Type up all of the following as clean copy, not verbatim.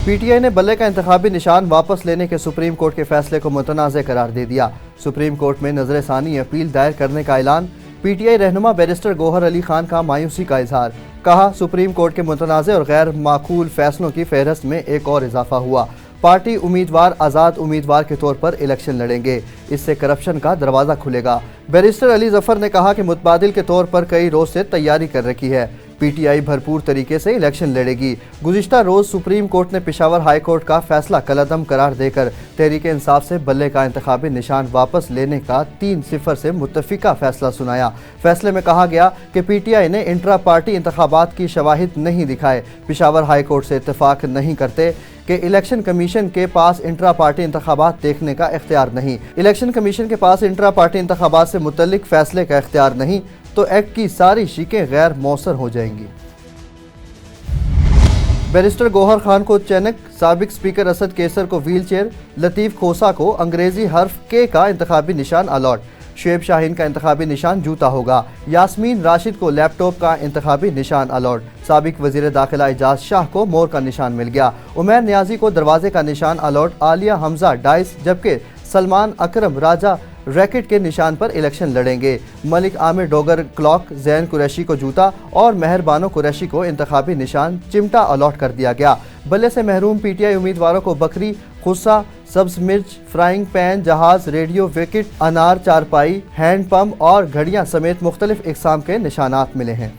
PTI ने बल्ले का इंतखाबी निशान वापस लेने के सुप्रीम कोर्ट के फैसले को मुतनाज़ करार दे दिया। सुप्रीम कोर्ट में नजरसानी अपील दायर करने का ऐलान। पीटीआई रहनुमा बैरिस्टर गौहर अली खान का मायूसी का इजहार। कहा, सुप्रीम कोर्ट के मुतनाज़ और गैर माकूल फैसलों की फहरिस्त में एक और इजाफा हुआ। पार्टी उम्मीदवार आज़ाद उम्मीदवार के तौर पर इलेक्शन लड़ेंगे, इससे करप्शन का दरवाज़ा खुलेगा। बैरिस्टर अली जफर ने कहा कि मुतबादिल के तौर पर कई रोज से तैयारी कर रखी है। पीटीआई भरपूर तरीके से इलेक्शन लड़ेगी। गुज़िश्ता रोज़ सुप्रीम कोर्ट ने पेशावर हाई कोर्ट का फैसला कलअदम करार देकर तहरीक इंसाफ से बल्ले का इंतखाबी निशान वापस लेने का 3-0 से मुत्तफिका फैसला सुनाया। फैसले में कहा गया कि पीटीआई ने इंट्रा पार्टी इंतखाबात की शवाहिद नहीं दिखाए। पेशावर हाई कोर्ट से इत्तेफाक नहीं करते कि इलेक्शन कमीशन के पास इंट्रा पार्टी इंतखाबात देखने का इख्तियार नहीं। इलेक्शन कमीशन के पास इंट्रा पार्टी इंतखाबात से मुतल्लिक फैसले का इख्तियार नहीं तो एक्ट की सारी शिकें गैर मौसर हो जाएंगी। बैरिस्टर गौहर खान को चैनक, साबिक स्पीकर असद केसर को व्हील चेयर, लतीफ़ खोसा को अंग्रेजी हर्फ के का इंतखाबी निशान अलॉट, शुएब शाहीन का इंतखाबी निशान जूता होगा, यास्मीन राशिद को लैपटॉप का इंतखाबी निशान अलॉट, साबिक वजीर दाखिला एजाज शाह को मोर का निशान मिल गया, उमैर नियाजी को दरवाजे का निशान अलॉट, आलिया हमजा डाइस, जबकि सलमान अकरम राजा रैकेट के निशान पर इलेक्शन लड़ेंगे। मलिक आमिर डोगर क्लॉक, जैन कुरैशी को जूता और मेहरबानो कुरैशी को इंतखाबी निशान चिमटा अलॉट कर दिया गया। बल्ले से महरूम पीटीआई उम्मीदवारों को बकरी, खुस्सा, सब्ज मिर्च, फ्राइंग पैन, जहाज, रेडियो विकेट, अनार, चारपाई, हैंड पंप और घड़ियां समेत मुख्तलिफ इकसाम के निशानात मिले हैं।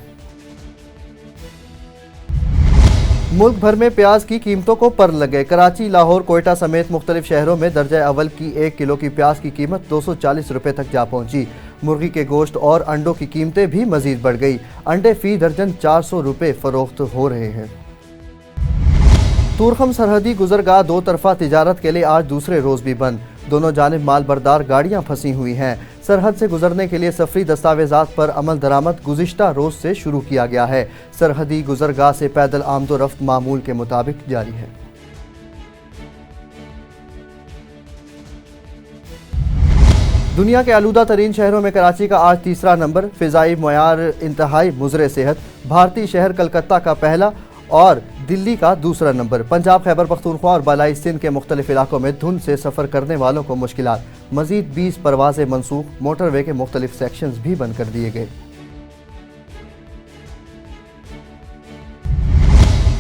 मुल्क भर में प्याज की कीमतों को पर लगे। कराची, लाहौर, कोयटा समेत मुख्तलिफ शहरों में दर्जा अव्वल की 1 किलो की प्याज की कीमत 240 रुपये तक जा पहुंची। मुर्गी के गोश्त और अंडों की कीमतें भी मजीद बढ़ गई। अंडे फी दर्जन 400 रुपये फरोख्त हो रहे हैं। तुरखम सरहदी गुजरगाह दो तरफा तिजारत के लिए आज दूसरे रोज भी बंद। दोनों जानिब माल बरदार गाड़ियां फंसी हुई हैं। सरहद से गुजरने के लिए सफरी दस्तावेजात पर अमल दरामद गुज़िश्ता रोज से शुरू किया गया है। सरहदी गुजरगाह से पैदल आमदोरफ्त मामूल के मुताबिक जारी है। दुनिया के आलूदा तरीन शहरों में कराची का आज तीसरा नंबर। फिजाई मयार इंतहाई मुज़रे सेहत। भारतीय शहर कलकत्ता का पहला और दिल्ली का दूसरा नंबर। पंजाब, खैबर पख्तूनख्वा और बालाई सिंध के मुख्तलिफ इलाकों में धुंध से सफ़र करने वालों को मुश्किलात। मजीद 20 परवाजें मनसूख। मोटरवे के मुख्तलिफ सेक्शंस भी बंद कर दिए गए।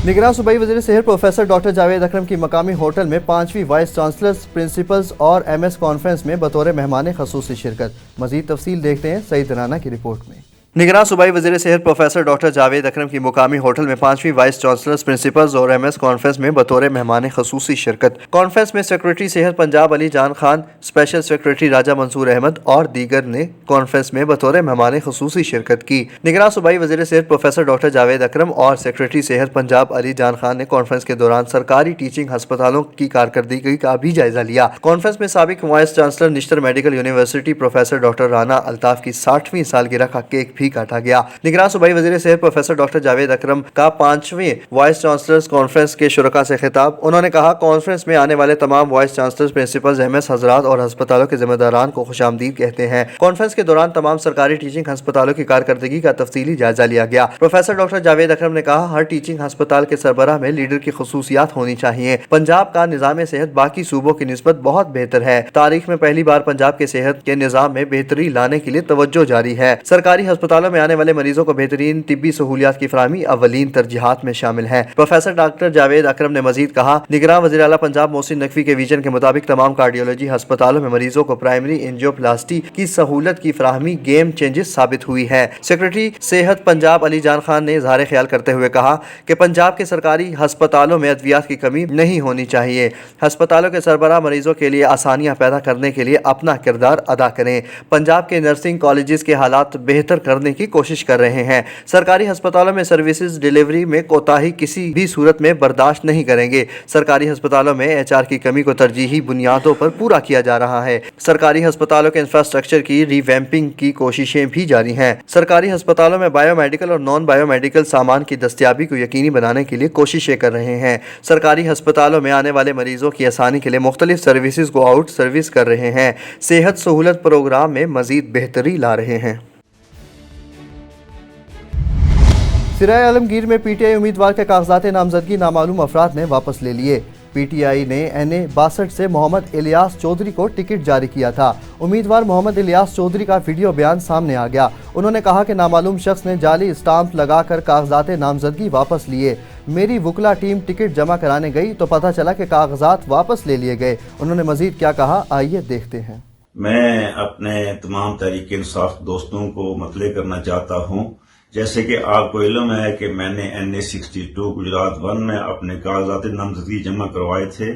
निगरान सूबाई वज़ीर सेहत प्रोफेसर डॉक्टर जावेद अकरम की मकामी होटल में 5वीं वाइस चांसलर्स, प्रिंसिपल्स और MS कॉन्फ्रेंस में बतौर मेहमान खसूसी शिरकत। मजीद तफसील देखते हैं सईद राना की रिपोर्ट में। निगरान सूबाई वज़ीर सेहत प्रोफेसर डॉक्टर जावेद अकरम की मुकामी होटल में 5वीं वाइस चांसलर्स, प्रिंसिपल्स और MS कॉन्फ्रेंस में बतौर मेहमान खसूसी शिरकत। कॉन्फ्रेंस में सेक्रेटरी सेहत पंजाब अली जान खान, स्पेशल सेक्रेटरी राजा मंसूर अहमद और दीगर ने कॉन्फ्रेंस में बतौर मेहमान खसूसी शिरकत की। निगरान सूबाई वज़ीर सेहत प्रोफेसर डॉक्टर जावेद अकरम और सेक्रेटरी सेहत पंजाब अली जान खान ने कॉन्फ्रेंस के दौरान सरकारी टीचिंग अस्पतालों की कारकर्दगी का भी जायजा लिया। कॉन्फ्रेंस में साबिक vice chancellor Nishtar medical university professor doctor Rana Altaf की 60वीं सालगिरह का केक भी काटा गया। निगरान सूबाई वज़ीर सेहत प्रोफेसर डॉक्टर जावेद अकरम का 5वीं वाइस चांसलर्स कॉन्फ्रेंस के शुरका से खिताब। उन्होंने कहा, कॉन्फ्रेंस में आने वाले तमाम वाइस चांसलर्स, प्रिंसिपल्स, MS हजरात और अस्पतालों के जिम्मेदारान को खुशामदीद कहते हैं। कॉन्फ्रेंस के दौरान तमाम सरकारी टीचिंग अस्पतालों की कारकर्दगी का तफसीली जायजा लिया गया। प्रोफेसर डॉक्टर जावेद अकरम ने कहा, हर टीचिंग अस्पताल के सरबराह में लीडर की खसूसियात होनी चाहिए। पंजाब का निज़ाम सेहत बाकी सूबों की निस्बत बहुत बेहतर है। तारीख में पहली बार पंजाब के सेहत के निज़ाम में बेहतरी लाने के लिए तवज्जो जारी है। सरकारी अस्पतालों में आने वाले मरीजों को बेहतरीन तिब्बी सहूलियात की फराहमी अव्वलीन तरजीहात में शामिल है। प्रोफेसर डॉक्टर जावेद अकरम ने मजीद कहा, निगरान वज़ीर आला पंजाब मोहसिन नकवी के विजन के मुताबिक तमाम कार्डियोलॉजी अस्पतालों में मरीजों को प्राइमरी एंजियोप्लास्टी की सहूलत की फराहमी गेम चेंजेस साबित हुई है। सेक्रेटरी सेहत पंजाब अली जान खान ने इज़हार ख्याल करते हुए कहा कि पंजाब के सरकारी अस्पतालों में अद्वियात की कमी नहीं होनी चाहिए। अस्पतालों के सरबराह मरीजों के लिए आसानियाँ पैदा करने के लिए अपना किरदार अदा करें। पंजाब के नर्सिंग कॉलेजेस के हालात बेहतर करने की कोशिश कर रहे हैं। सरकारी अस्पतालों में सर्विसेज डिलीवरी में कोताही किसी भी सूरत में बर्दाश्त नहीं करेंगे। सरकारी अस्पतालों में HR की कमी को तरजीही बुनियादों पर पूरा किया जा रहा है। सरकारी अस्पतालों के इंफ्रास्ट्रक्चर की रिवैम्पिंग की कोशिशें भी जारी हैं। सरकारी अस्पतालों में बायोमेडिकल और नॉन बायोमेडिकल सामान की दस्तयाबी को यकीनी बनाने के लिए कोशिशें कर रहे हैं। सरकारी अस्पतालों में आने वाले मरीजों की आसानी के लिए मुख्तलिफ सर्विसेज को आउट सर्विस कर रहे हैं। सेहत सहूलत प्रोग्राम में मजीद बेहतरी ला रहे हैं। सिराय आलमगीर में पीटीआई उम्मीदवार के कागजात नामजदगी नामालूम अफराद ने वापस ले लिए। पीटीआई ने NA 62 से मोहम्मद इलियास चौधरी को टिकट जारी किया था। उम्मीदवार मोहम्मद इलियास चौधरी का वीडियो बयान सामने आ गया। उन्होंने कहा कि नामालूम शख्स ने जाली स्टाम्प लगाकर कागजात नामजदगी वापस लिए। मेरी वुकला टीम टिकट जमा कराने गई तो पता चला कि कागजात वापस ले लिए गए। उन्होंने मजीद क्या कहा, आइए देखते हैं। मैं अपने तमाम तहरीक इंसाफ दोस्तों को मतले करना चाहता हूं, जैसे कि आपको इल्म है कि मैंने NA 62 गुजरात 1 में अपने कागजात नामजदगी जमा करवाए थे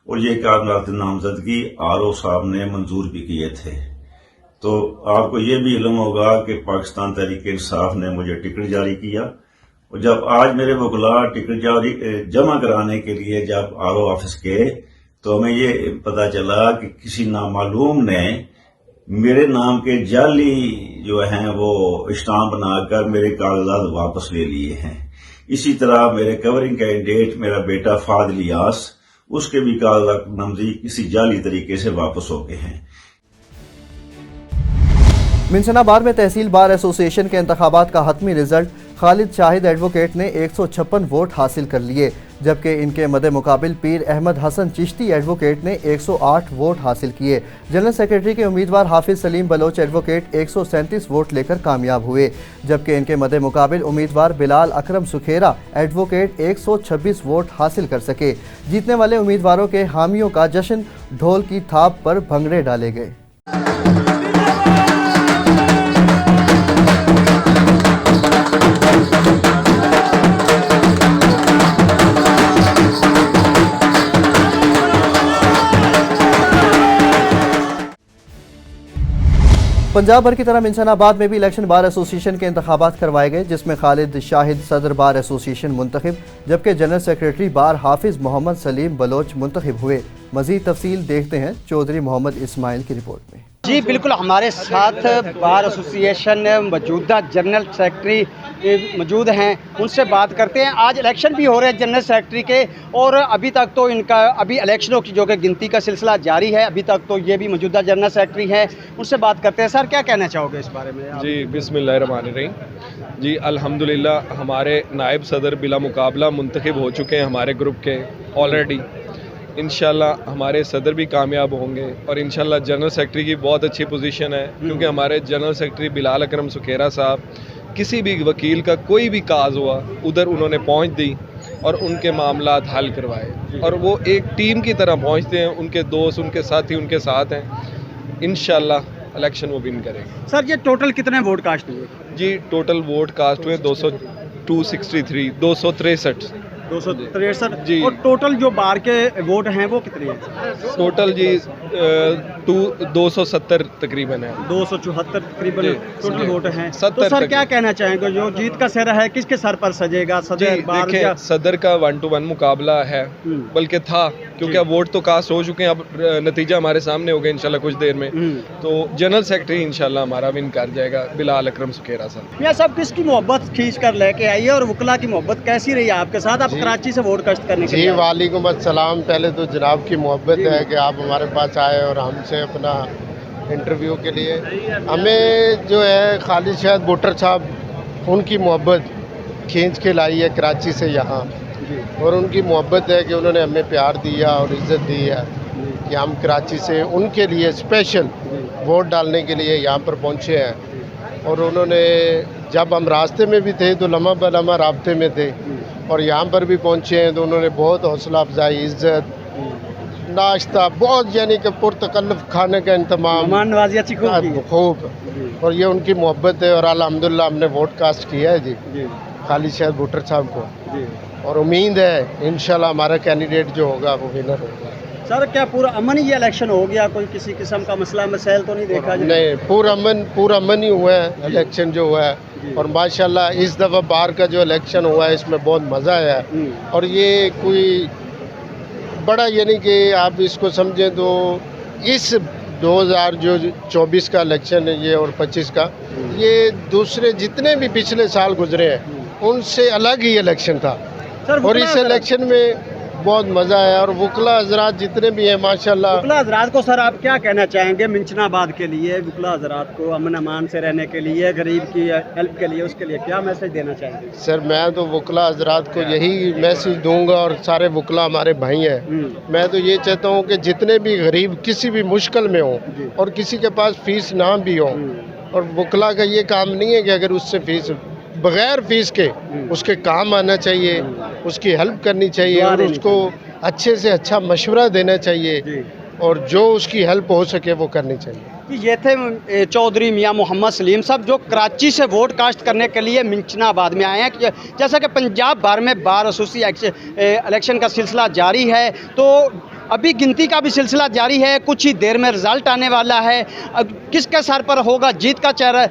और ये कागजात नामजदगी RO साहब ने मंजूर भी किए थे। तो आपको ये भी इल्म होगा कि पाकिस्तान तहरीक इंसाफ ने मुझे टिकट जारी किया और जब आज मेरे वकला टिकट जमा कराने के लिए जब RO ऑफिस गए तो हमें ये पता चला कि किसी नामालूम ने मेरे नाम के जाली जो हैं वो स्टाम्प बनाकर मेरे कागजात वापस ले लिए हैं। इसी तरह मेरे कवरिंग कैंडिडेट मेरा बेटा फाद इलियास, उसके भी कागजात नामजदगी किसी जाली तरीके से वापस हो गए हैं। मिंशनाबाद में तहसील बार एसोसिएशन के इंतखाबात का हतमी रिजल्ट खालिद शाहिद एडवोकेट ने 156 वोट हासिल कर लिए, जबकि इनके मदे मुकाबिल पीर अहमद हसन चिश्ती एडवोकेट ने 108 वोट हासिल किए। जनरल सेक्रेटरी के उम्मीदवार हाफिज सलीम बलोच एडवोकेट 137 वोट लेकर कामयाब हुए, जबकि इनके मदे मुकाबिल उम्मीदवार बिलाल अकरम सुखेरा एडवोकेट 126 वोट हासिल कर सके। जीतने वाले उम्मीदवारों के हामियों का जश्न ढोल की थाप पर भंगड़े डाले गए। पंजाब भर की तरह मिंशनाबाद में भी इलेक्शन बार एसोसिएशन के इंतखाबात करवाए गए, जिसमें खालिद शाहिद सदर बार एसोसिएशन मुंतखब, जबकि जनरल सेक्रेटरी बार हाफिज मोहम्मद सलीम बलोच मुंतखब हुए। मजीद तफसील देखते हैं चौधरी मोहम्मद इस्माइल की रिपोर्ट में। जी बिल्कुल, हमारे साथ बार एसोसिएशन मौजूदा जनरल सेक्रेटरी मौजूद हैं, उनसे बात करते हैं। आज इलेक्शन भी हो रहे हैं जनरल सेक्रेटरी के और अभी तक तो इनका इलेक्शनों की जो कि गिनती का सिलसिला जारी है, अभी तक तो ये भी मौजूदा जनरल सेक्रेटरी हैं। उनसे बात करते हैं। सर, क्या कहना चाहोगे इस बारे में? जी बिस्मिल्लाहिर्रहमानिर्रहीम। जी अल्हम्दुलिल्लाह हमारे नायब सदर बिला मुकाबला मुंतखब हो चुके हैं हमारे ग्रुप के ऑलरेडी। इंशाल्लाह हमारे सदर भी कामयाब होंगे और इंशाल्लाह जनरल सेक्रेटरी की बहुत अच्छी पोजीशन है, क्योंकि हमारे जनरल सेक्रेटरी बिलाल अकरम सुखेरा साहब किसी भी वकील का कोई भी काज हुआ उधर उन्होंने पहुंच दी और उनके मामलात हल करवाए और वो एक टीम की तरह पहुंचते हैं। उनके दोस्त, उनके साथी उनके साथ हैं। इंशाल्लाह इलेक्शन वो विन करेंगे। सर, ये टोटल कितने वोट कास्ट हुए? जी टोटल वोट कास्ट हुए 263 263 जी। और टोटल जो बार के वोट हैं वो कितने हैं? टोटल जी 270 तकरीबन है। 274 तकरीबन टोटल वोट हैं। 70 तो सर क्या कहना चाहेंगे, जो जीत का सेहरा है किसके सर पर सजेगा? सदर बार देखिए, सदर का 1-to-1 मुकाबला है, बल्कि था, क्योंकि अब वोट तो कास्ट हो चुके हैं। अब नतीजा हमारे सामने होगा इंशाल्लाह कुछ देर में। तो जनरल सेक्रेटरी इंशाल्लाह हमारा विन कर जाएगा, बिलाल अकरम सुखेरा साहब। यह सब किसकी मोहब्बत खींच कर लेके आई है और वकला की मोहब्बत कैसी रही है आपके साथ? आप कराची से वोट कष्ट करने के लिए? जी वालेकुम अस्सलाम। पहले तो जनाब की मोहब्बत है कि आप हमारे पास आए और हमसे अपना इंटरव्यू के लिए। हमें जो है खालिद शाहिद भुट्टर साहब, उनकी मोहब्बत खींच के लाई है कराची से यहाँ, और उनकी मोहब्बत है कि उन्होंने हमें प्यार दिया और इज़्ज़त दी है कि हम कराची से उनके लिए स्पेशल वोट डालने के लिए यहाँ पर पहुँचे हैं। और उन्होंने जब हम रास्ते में भी थे तो लम्हा ब लम्हा राब्ते में थे, और यहाँ पर भी पहुँचे हैं तो उन्होंने बहुत हौसला अफजाई, इज़्ज़त, नाश्ता, बहुत यानी कि पुरतकल्लुफ़ खाने का इंतमाम, नवाज़ी अच्छी खूब। और ये उनकी मोहब्बत है और अल्हम्दुलिल्लाह हमने वोट कास्ट किया है जी खालिद शाहिद भुट्टर साहब को, और उम्मीद है इंशाल्लाह हमारा कैंडिडेट जो होगा वो विनर होगा। सर, क्या पूरा अमन ये इलेक्शन हो गया? कोई किसी किस्म का मसला मसाइल तो नहीं देखा? नहीं, पूरा अमन ही हुआ है इलेक्शन जो हुआ है। और माशाल्लाह इस दफ़ा बार का जो इलेक्शन हुआ है इसमें बहुत मज़ा आया है। और ये कोई बड़ा यानी कि आप इसको समझें तो इस 2024 का इलेक्शन है ये और 25 का, ये दूसरे जितने भी पिछले साल गुजरे हैं उनसे अलग ही इलेक्शन था। और इस इलेक्शन में बहुत मज़ा आया। और वकला हजरात जितने भी हैं माशाल्लाह। वकला हजरात को सर आप क्या कहना चाहेंगे मिंचनाबाद के लिए, वकला हजरात को अमन अमान से रहने के लिए, गरीब की हेल्प के लिए, उसके लिए क्या मैसेज देना चाहेंगे? सर मैं तो वकला हजरात को यही मैसेज दूंगा, और सारे वकला हमारे भाई हैं। मैं तो ये चाहता हूँ कि जितने भी गरीब किसी भी मुश्किल में हो और किसी के पास फीस ना भी हो, और वकला का ये काम नहीं है कि अगर उससे फीस बगैर फीस के उसके काम आना चाहिए, उसकी हेल्प करनी चाहिए, और उसको अच्छे से अच्छा मशवरा देना चाहिए, और जो उसकी हेल्प हो सके वो करनी चाहिए। ये थे चौधरी मियां मोहम्मद सलीम साहब, जो कराची से वोट कास्ट करने के लिए मिंचनाबाद में आए हैं। जैसा कि पंजाब भर में बार एसोसिएशन इलेक्शन का सिलसिला जारी है, तो अभी गिनती का भी सिलसिला जारी है। कुछ ही देर में रिजल्ट आने वाला है। अब किसके सर पर होगा जीत का चेहरा?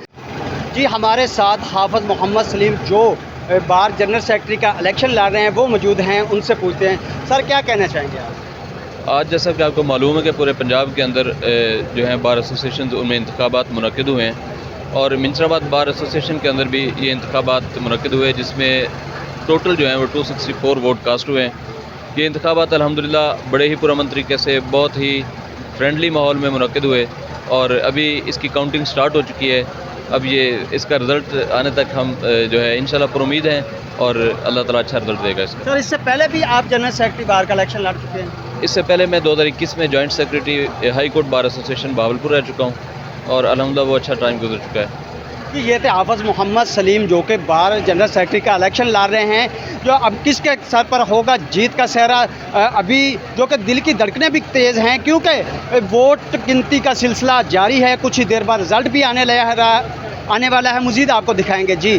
जी, हमारे साथ हाफिज़ मोहम्मद सलीम जो बार जनरल सेक्रेटरी का इलेक्शन लड़ रहे हैं वो मौजूद हैं, उनसे पूछते हैं। सर क्या कहना चाहेंगे आप? आज जैसा कि आपको मालूम है कि पूरे पंजाब के अंदर जो हैं बार एसोसिएशन उनमें इंतखाबात मुनक़िद हुए हैं, और मिंचनाबाद बार एसोसिएशन के अंदर भी ये इंतखाबात मुनक़िद हुए, जिसमें टोटल जो हैं वो 264 वोट कास्ट हुए हैं। ये इंतखाबात अल्हम्दुलिल्लाह बड़े ही पुरअमन तरीके से बहुत ही फ्रेंडली माहौल में मुनक़िद हुए, और अभी इसकी काउंटिंग स्टार्ट हो चुकी है। अब ये इसका रिज़ल्ट आने तक हम जो है इंशाल्लाह पर उम्मीद हैं, और अल्लाह ताला अच्छा रिज़ल्ट देगा इसका। सर इससे पहले भी आप जनरल सेक्रेटरी बार का इलेक्शन लड़ चुके हैं? इससे पहले मैं 2021 में joint secretary high court bar association Bahawalpur रह चुका हूँ, और अल्हम्दुलिल्लाह वो अच्छा टाइम गुजर चुका है। ये थे हाफिज़ मोहम्मद सलीम जो कि बार जनरल सेक्रेटरी का इलेक्शन लड़ रहे हैं। जो अब किसके सर पर होगा जीत का सेहरा, अभी जो कि दिल की धड़कनें भी तेज़ हैं, क्योंकि वोट गिनती का सिलसिला जारी है। कुछ ही देर बाद रिजल्ट भी आने वाला है। मज़ीद आपको दिखाएंगे। जी,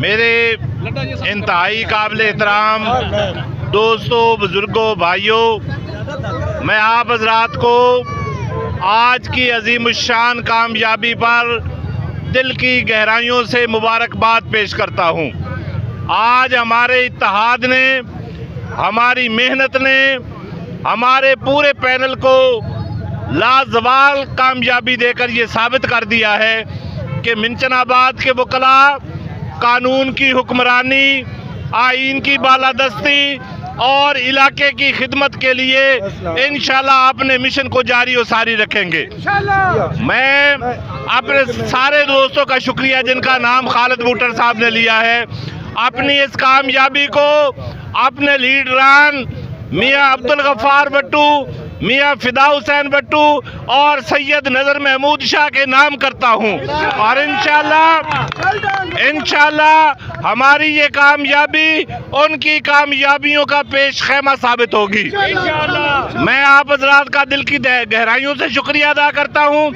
मेरे इंतहाई काबिल एहतराम दोस्तों, बुजुर्गों, भाइयों, मैं आप हजरात को आज की अजीमुशान कामयाबी पर दिल की गहराइयों से मुबारकबाद पेश करता हूँ। आज हमारे इत्तेहाद ने, हमारी मेहनत ने हमारे पूरे पैनल को लाजवाल कामयाबी देकर ये साबित कर दिया है कि मिंचनाबाद के वकला कानून की हुक्मरानी, आइन की बालादस्ती और इलाके की खिदमत के लिए इंशाल्लाह अपने मिशन को जारी और सारी रखेंगे। मैं अपने सारे दोस्तों का शुक्रिया जिनका नाम खालिद बूटर साहब ने लिया है। अपनी इस कामयाबी को अपने लीडरान मियाँ अब्दुल गफ्फार भट्टू, मियाँ फिदा हुसैन भट्टू और सैयद नज़र महमूद शाह के नाम करता हूँ, और इंशाल्लाह हमारी ये कामयाबी उनकी कामयाबियों का पेश खैमा साबित होगी। मैं आप हजरात का दिल की गहराइयों से शुक्रिया अदा करता हूँ।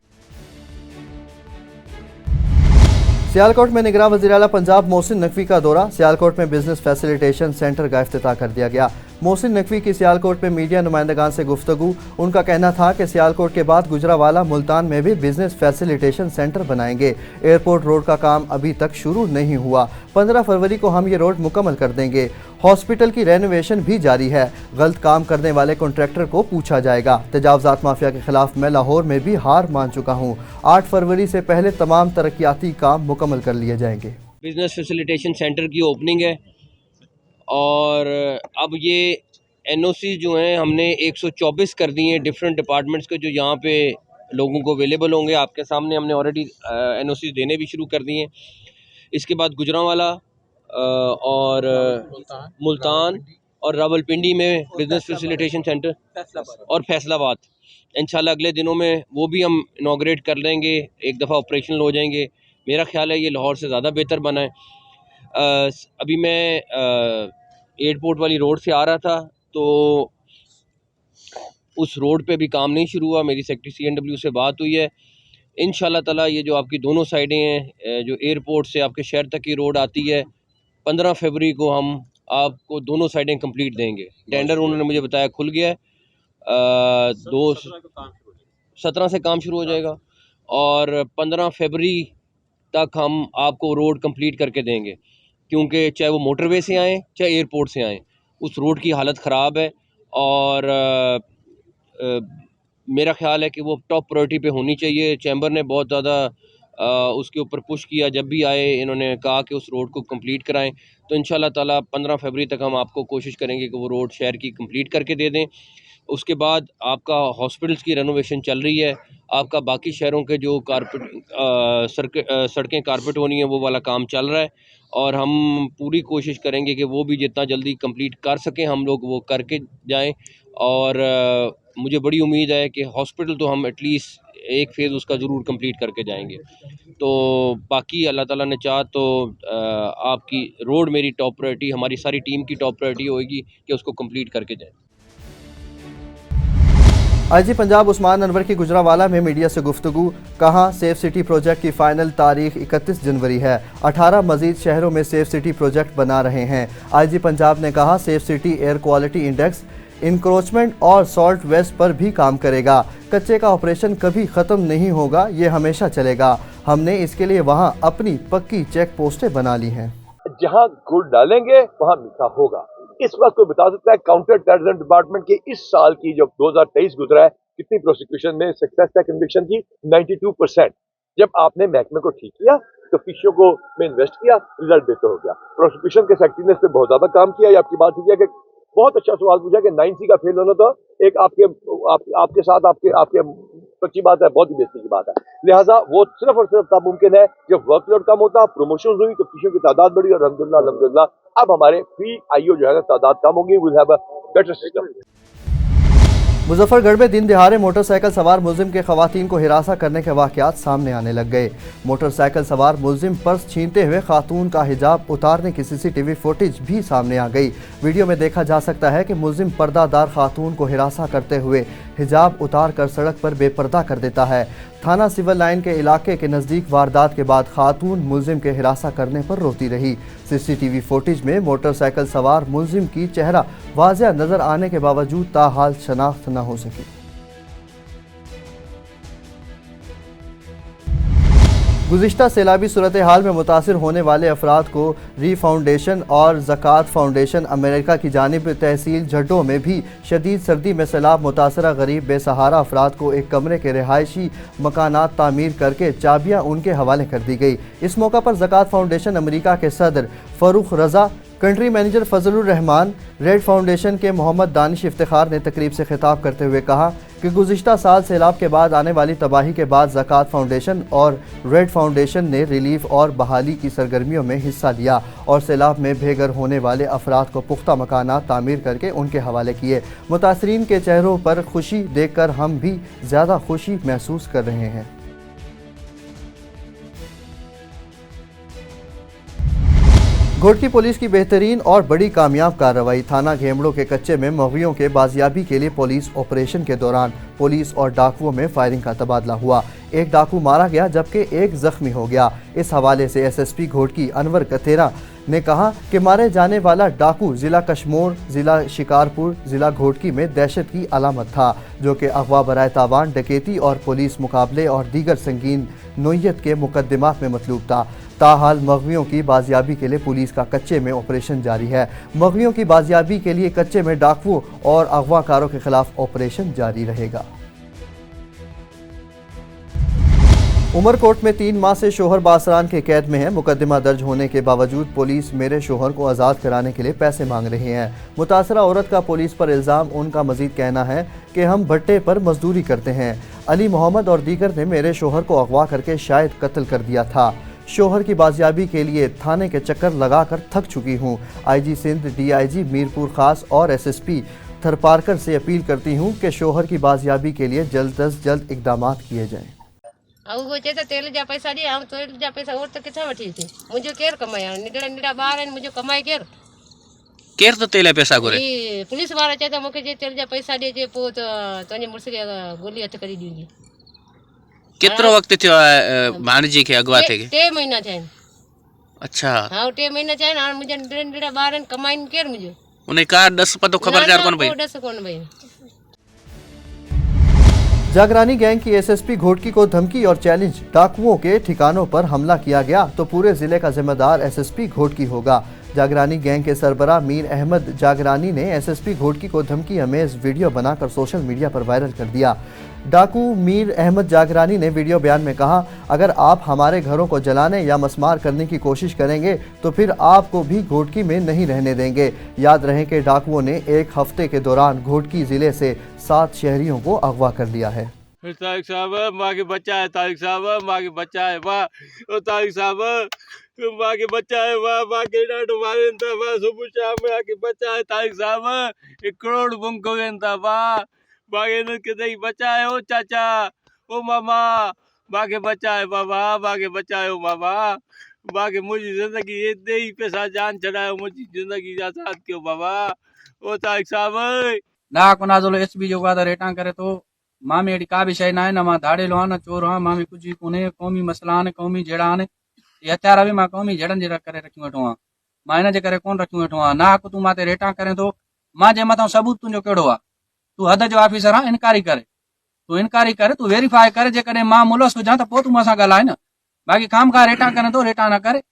सियालकोट में निगरान वज़ीर आला पंजाब मोहसिन नकवी का दौरा। सियालकोट में बिजनेस फैसिलिटेशन सेंटर का इफ्तिताह कर दिया गया। मोहसिन नकवी की सियालकोट में मीडिया नुमाइंदगान से गुफ्तगू। उनका कहना था कि सियालकोट के बाद गुजरावाला मुल्तान में भी बिजनेस फैसिलिटेशन सेंटर बनाएंगे। एयरपोर्ट रोड का काम अभी तक शुरू नहीं हुआ, 15 फरवरी को हम ये रोड मुकम्मल कर देंगे। हॉस्पिटल की रेनोवेशन भी जारी है। गलत काम करने वाले कॉन्ट्रैक्टर को पूछा जाएगा। तजावजात माफिया के खिलाफ मैं लाहौर में भी हार मान चुका हूँ। 8 फरवरी से पहले तमाम तरक्याती काम मुकम्मल कर लिए जाएंगे। बिजनेस फैसिलिटेशन सेंटर की ओपनिंग है, और अब ये एनओसी जो हैं हमने 124 कर दिए हैं डिफरेंट डिपार्टमेंट्स के, जो यहाँ पे लोगों को अवेलेबल होंगे। आपके सामने हमने ऑलरेडी एनओसी देने भी शुरू कर दिए हैं। इसके बाद गुजरांवाला और मुल्तान और रावलपिंडी में बिजनेस फैसिलिटेशन सेंटर, और फैसलाबाद इंशाल्लाह अगले दिनों में वो भी हम इनाग्रेट कर लेंगे, एक दफ़ा ऑपरेशनल हो जाएंगे। मेरा ख्याल है ये लाहौर से ज़्यादा बेहतर बना है। अभी मैं एयरपोर्ट वाली रोड से आ रहा था, तो उस रोड पे भी काम नहीं शुरू हुआ। मेरी सेक्रेटरी CNW से बात हुई है। इंशाल्लाह ताला ये जो आपकी दोनों साइडें हैं, जो एयरपोर्ट से आपके शहर तक की रोड आती है, 15 फरवरी को हम आपको दोनों साइडें कंप्लीट देंगे। टेंडर उन्होंने मुझे बताया खुल गया है, 17 से काम शुरू हो जाएगा, और 15 फरवरी तक हम आपको रोड कंप्लीट करके देंगे। क्योंकि चाहे वो मोटरवे से आएँ चाहे एयरपोर्ट से आएँ, उस रोड की हालत ख़राब है, और मेरा ख्याल है कि वो टॉप प्रायोरिटी पे होनी चाहिए। चैम्बर ने बहुत ज़्यादा उसके ऊपर पुश किया। जब भी आए इन्होंने कहा कि उस रोड को कंप्लीट कराएं, तो इंशाल्लाह ताला 15 फरवरी तक हम आपको कोशिश करेंगे कि वो रोड शहर की कंप्लीट करके दे दें। उसके बाद आपका हॉस्पिटल्स की रेनोवेशन चल रही है, आपका बाकी शहरों के जो सड़कें कारपेट होनी है वो वाला काम चल रहा है, और हम पूरी कोशिश करेंगे कि वो भी जितना जल्दी कंप्लीट कर सकें हम लोग वो करके जाएं। और मुझे बड़ी उम्मीद है कि हॉस्पिटल तो हम एटलीस्ट एक फ़ेज़ उसका ज़रूर कंप्लीट करके जाएंगे। तो बाकी अल्लाह ताला ने चाहा तो आपकी रोड मेरी टॉप प्रायोरिटी, हमारी सारी टीम की टॉप प्रायोरिटी होगी कि उसको कंप्लीट करके जाएं। आईजी पंजाब उस्मान अनवर की गुजरावाला में मीडिया से गुफ्तगू, कहा सेफ सिटी प्रोजेक्ट की फाइनल तारीख 31 जनवरी है। 18 मजीद शहरों में सेफ सिटी प्रोजेक्ट बना रहे हैं। आईजी पंजाब ने कहा safe city air quality index encroachment और सॉल्ट वेस्ट पर भी काम करेगा। कच्चे का ऑपरेशन कभी ख़त्म नहीं होगा, ये हमेशा चलेगा। हमने इसके लिए वहाँ अपनी पक्की चेक पोस्टें बना ली हैं। जहाँ गुड़ डालेंगे वहाँ मीठा होगा। इस वक्त कोई बता सकता है काउंटर टेररिज्म डिपार्टमेंट के इस साल की जो 2023 गुजरा है कितनी प्रोसिक्यूशन में सक्सेस है कन्विक्शन की? 92%। जब आपने महकमे को ठीक किया तो फिशों को में इन्वेस्ट किया, रिजल्ट बेहतर हो गया। प्रोसिक्यूशन के सेक्रेटरी ने इस पर बहुत ज्यादा काम किया। ये आपकी बात ठीक है कि बहुत अच्छा सवाल पूछा कि 9C का फेल होना तो एक आपके साथ आपके सच्ची बात है, बहुत ही बेइज्जती की बात है। लिहाजा वो सिर्फ और सिर्फ तब मुमकिन है जब वर्कलोड कम होता, प्रमोशन हुई तो फिशों की तादाद बढ़ी, और अल्हम्दुलिल्लाह अब हमारे फ्री आईओ जो है ना तादाद कम होगी। Will have a better system. Muzaffargarh में दिन दिहाड़े मोटरसाइकिल सवार मुलजिम के खवातीन को हिरासा करने के वाक़यात सामने आने लग गए। मोटरसाइकिल सवार मुलजिम पर्स छीनते हुए खातून का हिजाब उतारने की CCTV फुटेज भी सामने आ गई। वीडियो में देखा जा सकता है कि मुलजिम पर्दादार खातून को हिरासा करते हुए हिजाब उतार कर सड़क पर बेपर्दा कर देता है। थाना सिविल लाइन के इलाके के नज़दीक वारदात के बाद खातून मुलजिम के हिरासा करने पर रोती रही। CCTV फुटेज में मोटरसाइकिल सवार मुलजिम की चेहरा वाज़ेह नजर आने के बावजूद ताहाल शनाख्त न हो सकी। गुज़िश्ता सैलाबी सूरत हाल में मुतासिर होने वाले अफराद को री फाउंडेशन और ज़कात फाउंडेशन अमेरिका की जानिब तहसील झड्डों में भी शदीद सर्दी में सैलाब मुतासरा गरीब बेसहारा अफराद को एक कमरे के रिहायशी मकानात तामीर करके चाबियाँ उनके हवाले कर दी गई। इस मौका पर ज़कात फाउंडेशन अमेरिका के सदर Farrukh Raza, country manager Fazlur Rahman, red foundation के मोहम्मद दानिश इफ्तिखार ने तकरीब से खिताब करते हुए कहा कि गुज़िश्ता साल सैलाब के बाद आने वाली तबाही के बाद ज़कात फाउंडेशन और रेड फाउंडेशन ने रिलीफ और बहाली की सरगर्मियों में हिस्सा लिया और सैलाब में बेघर होने वाले अफराद को पुख्ता मकानात तामीर करके उनके हवाले किए। मुतासरीन के चेहरों पर खुशी देखकर हम भी ज़्यादा खुशी महसूस कर रहे हैं। घोटकी पुलिस की बेहतरीन और बड़ी कामयाब कार्रवाई। थाना घेमड़ों के कच्चे में मगवियों के बाजियाबी के लिए पुलिस ऑपरेशन के दौरान पुलिस और डाकुओं में फायरिंग का तबादला हुआ। एक डाकू मारा गया जबकि एक जख्मी हो गया। इस हवाले से SSP घोटकी अनवर कथेरा ने कहा कि मारे जाने वाला डाकू ज़िला कश्मोर, ज़िला शिकारपुर, ज़िला घोटकी में दहशत की अलामत था, जो कि अगवा बराए तावान, डकैती और पुलिस मुकाबले और दीगर संगीन नोयत के मुकदमात में मतलूब था। ताहाल मगवियों की बाजियाबी के लिए पुलिस का कच्चे में ऑपरेशन जारी है। मगवियों की बाजियाबी के लिए कच्चे में डाकुओं और अगवाकारों के खिलाफ ऑपरेशन जारी रहेगा। उमरकोट में 3 माह से शोहर बासरान के कैद में है। मुकदमा दर्ज होने के बावजूद पुलिस मेरे शोहर को आज़ाद कराने के लिए पैसे मांग रही है। मुतासरा औरत का पुलिस पर इल्ज़ाम। उनका मजीद कहना है कि हम भट्टे पर मजदूरी करते हैं। अली मोहम्मद और दीगर ने मेरे शोहर को अगवा करके शायद कत्ल कर दिया था। शोहर की बाजियाबी के लिए थाने के चक्कर लगाकर थक चुकी हूँ। IG सिंध, DIG मीरपुर खास और SSP थरपारकर से अपील करती हूँ कि शोहर की बाजियाबी के लिए जल्द अज जल्द इकदाम किए जाएँ। तेल जा पैसा दिया, हम तेल जा पैसा और तो कितना वठी थी मुझे केर कमाया निकड़ा निकड़ा बाहर है मुझे कमाई केर तो तेल पैसा घुरे पुलिस वाला चाहता मुझे जे तेल जा पैसा दे जे पो तो तने मुर्स के गोली हथ करी दी। कितरो वक्त थियो भाणजी के अगवा थे 3 महीना थे। अच्छा हां 3 महीना थे ना मुझे निकड़ा निकड़ा बाहर कमाई केर मुझे उन्हें का 10 पतो खबरदार कौन भाई 10 कौन भाई। जागरानी गैंग की SSP घोटकी को धमकी और चैलेंज। डाकुओं के ठिकानों पर हमला किया गया तो पूरे जिले का जिम्मेदार SSP घोटकी होगा। जागरानी गैंग के सरबराह मीर अहमद जागरानी ने एसएसपी घोटकी को धमकी अमेज वीडियो बनाकर सोशल मीडिया पर वायरल कर दिया। डाकू मीर अहमद जागरानी ने वीडियो बयान में कहा, अगर आप हमारे घरों को जलाने या मसमार करने की कोशिश करेंगे तो फिर आपको भी घोटकी में नहीं रहने देंगे। याद रहे कि डाकुओं ने एक हफ्ते के दौरान घोटकी जिले से 7 शहरियों को अगवा कर लिया है। तारिक साहब माँ के बच्चा है, तारिक साहब माँ के बच्चा है, वाह तारिक साहब माँ के बच्चा है, वाह माँ के डाटो मारे वाह सुबह शाम माँ के बच्चा है, तारिक साहब 1 करोड़ बुम को वाह माँ के नहीं बच्चा है, ओ चाचा ओ मामा माँ के बच्चा है, बाबा माँ के बच्चा है, ओ मामा माँ के मुझी जिंदगी ये दे ही पैसा जान चढ़ाए, मुझी जिंदगी आजाद क्यों बाबा ओ तारिक साहब ना को ना जो एसबी जो वादा रेटा करे तो मां में अड़ी का भी शय ना है, ना मां धाड़ेलो आ, ना चोर आ, मां में कुछ भी कोने कौमी मसला ने कौमी जेड़ा ने ये हत्यारा भी मां कौमी जड़न जेड़ा करे रखी वेठो आ, मां इने जे करे कोन रखी वेठो आ। ना को तू माते रेटा करे तो मां जे मता सबूत तुजो केड़ो आ, तू हद जो ऑफिसर आ, इनकारी करे तू वेरीफाई करे, जे कने मां मुलस हो जा तो पो तू मां सा गलाए ना। बाकी काम का रेटा करे तो रेटा ना करे,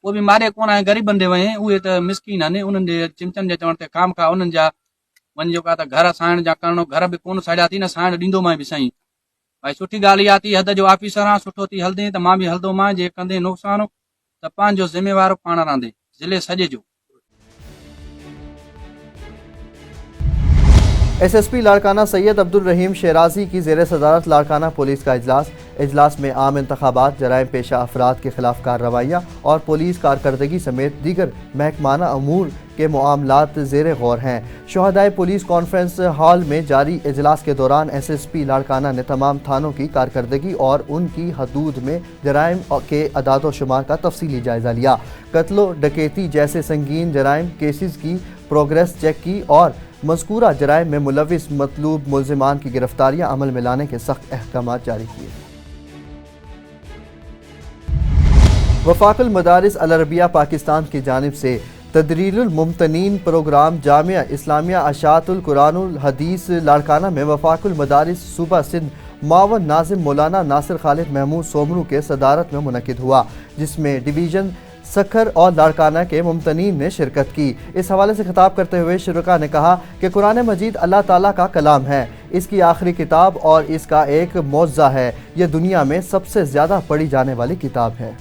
वो भी मारे कोन है गरीब बंदे वे उहे त मिसकीन ने, उनन जे चिमचन जे चवण ते काम का उनन जा वञो का त घर साइण जा करणो, घर बि कोन साड़िया थी न साइण ॾींदो मां बि साईं। भाई सुठी ॻाल्हि इहा थी, हद जो ऑफिसर आ, सुठो थी हलदे त मां बि हलदो मां, जे कंदे नुक़सान त पंहिंजो ज़िम्मेवार पाण रहंदे ज़िले सॼे जो। एसएसपी लाड़काना सैयद अब्दुल रहीम शेराजी की ज़ेर सदारत लाड़काना पुलिस का इजलास में आम इंतखाबात, जराइम पेशा अफराद के खिलाफ कार्रवाइयाँ और पुलिस कारकर्दगी समेत दीगर महकमाना अमूर के मामलात ज़ेर गौर हैं। शोहदाए पुलिस कॉन्फ्रेंस हॉल में जारी इजलास के दौरान एसएसपी लाड़काना ने तमाम थानों की कारकर्दगी और उनकी हदूद में जराइम के अदाद व शुमार का तफसीली जायज़ा लिया। कत्लो डकैती जैसे संगीन जराइम केसेस की प्रोग्रेस चेक की और मज़कूरा जराइम में मुलविस मतलूब मुल्ज़िमान की गिरफ्तारियां अमल में लाने के सख्त अहकाम जारी किए। वफ़ाक़ुल मदारिस अल अरबिया पाकिस्तान की जानिब से तदरीरुल मुमतनीन प्रोग्राम जामिया इस्लामिया अशातुल कुरानुल हदीस लाड़काना में वफ़ाक़ुल मदारिस सूबा सिंध मावन नाज़िम मौलाना नासिर खालिद महमूद सोमरू के सदारत में मुनक़िद हुआ, जिसमें डिवीज़न सखर और लाड़काना के मुमतनीन ने शिरकत की। इस हवाले से खिताब करते हुए शुरका ने कहा कि कुरान मजीद अल्लाह ताला का कलाम है, इसकी आखिरी किताब और इसका एक मौज़ा है। यह दुनिया में सबसे ज़्यादा पढ़ी जाने वाली किताब है।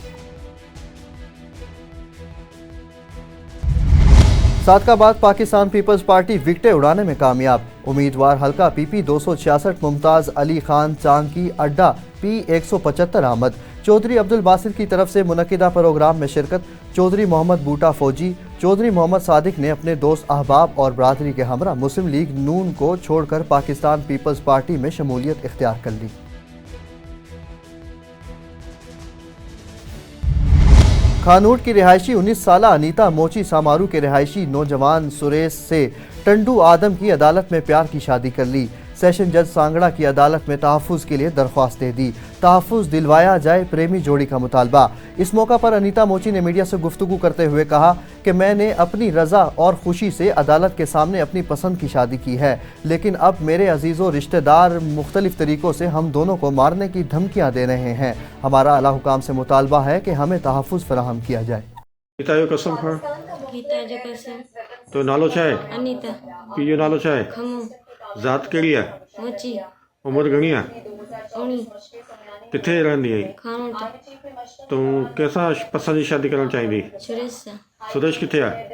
सादकाबाद पाकिस्तान पीपल्स पार्टी विकटें उड़ाने में कामयाब। उम्मीदवार हल्का PP 266 मुमताज़ अली खान चांकी अड्डा P 175 आमद। चौधरी अब्दुल बासित की तरफ से मुनक़िदा प्रोग्राम में शिरकत। चौधरी मोहम्मद बूटा फौजी, चौधरी मोहम्मद सादिक ने अपने दोस्त अहबाब और बरादरी के हमरा मुस्लिम लीग नून को छोड़कर पाकिस्तान पीपल्स पार्टी में शमूलियत इख्तियार कर ली। खानोट की रिहायशी 19 साला अनीता मोची सामारू के रिहायशी नौजवान सुरेश से टंडू आदम की अदालत में प्यार की शादी कर ली। सेशन जज सांगड़ा की अदालत में तहफ़्फ़ुज़ के लिए दरख्वास्त दे दी। तहफ़्फ़ुज़ दिलवाया जाए, प्रेमी जोड़ी का मुतालबा। इस मौका पर अनीता मोची ने मीडिया से गुफ्तगू करते हुए कहा कि मैंने अपनी रज़ा और खुशी से अदालत के सामने अपनी पसंद की शादी की है, लेकिन अब मेरे अजीज़ों रिश्तेदार मुख्तलिफ तरीक़ों से हम दोनों को मारने की धमकियाँ दे रहे हैं। हमारा आला हुकाम से मुतालबा है कि हमें तहफ़्फ़ुज़ फराहम किया जाए। तो नालो छा है? अनीता। पीओ नालो छा है? खमू। ज़ात कहिड़ी आहे? मोची। उमिरि घणी आहे? 19। किथे रहंदी आहीं? खानोट। तूं कंहिंसां पसंद जी शादी करणु चाहींदी? सुरेश सां। सुरेश किथे आहे?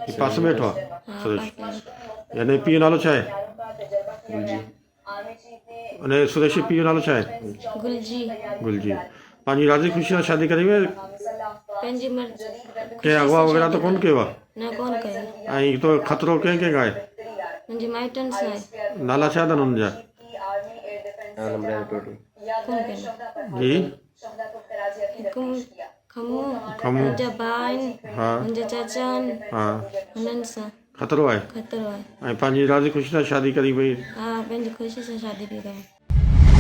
ही पास में वेठो आहे सुरेश? यानी पीओ नालो छा आहे? अने सुरेश जो पीओ नालो छा आहे? गुलजी। गुलजी। पंहिंजी राज़ी ख़ुशी सां शादी करी वे? पंहिंजी मर्ज़ी। कंहिं अगवा वग़ैरह त कोन कयो आहे? न कोन कयो। ऐं तो ख़तरो कंहिं आहे? मुंहिंजे माइटनि सां आहे। नाला छा अथनि हुननि जा? जी? खमू। खमू। मुंहिंजा भाउ आहिनि। हा। मुंहिंजा चाचा आहिनि। हा। हुननि सां ख़तरो आहे? ख़तरो आहे। ऐं पंहिंजी राज़ी ख़ुशी सां शादी करी वई? हा, पंहिंजी ख़ुशी सां शादी पई कयां।